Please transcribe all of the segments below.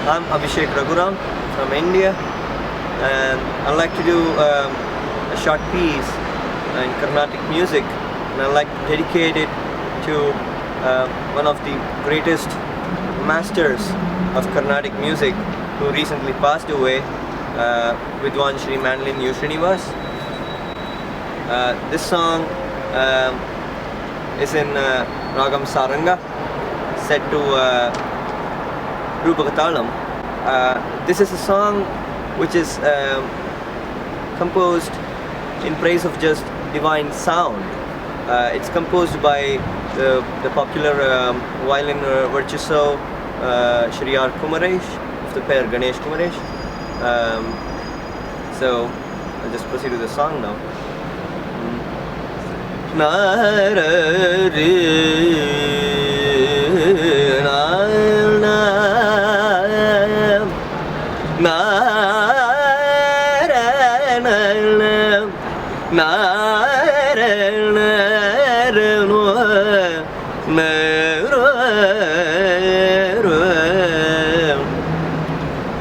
I'm Abhishek Raghuram from India, and I'd like to do a short piece in Carnatic music, and I'd like to dedicate it to one of the greatest masters of Carnatic music who recently passed away, Vidwan Shri Mandolin U. Srinivas. This song is in Ragam Saranga, set to Rupakatalam. This is a song which is composed in praise of just divine sound. It's composed by the popular violin virtuoso Shri R. Kumaresh of the pair Ganesh Kumaresh. So I'll just proceed with the song now.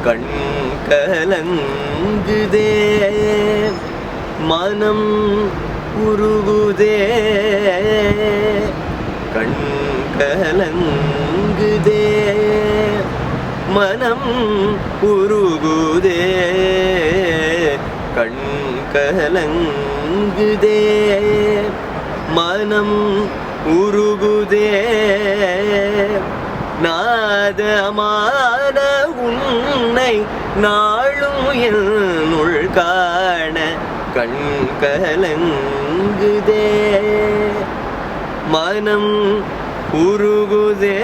கண் கலங்குதே மனம் உருகுதே கண் கலங்குதே மனம் உருகுதே கண் கலங்குதே மனம் உருகுதே நாதமான உன்னை நாளும் என்னுள் காண கண் கலங்குதே மனம் உருகுதே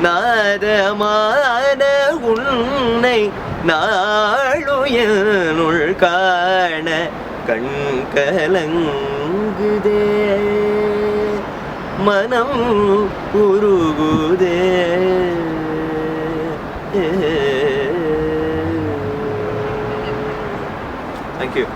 நாதமான உன்னை நாளும் என்னுள் காண கண் கலங்குதே மனம் உருகுதே. Thank you.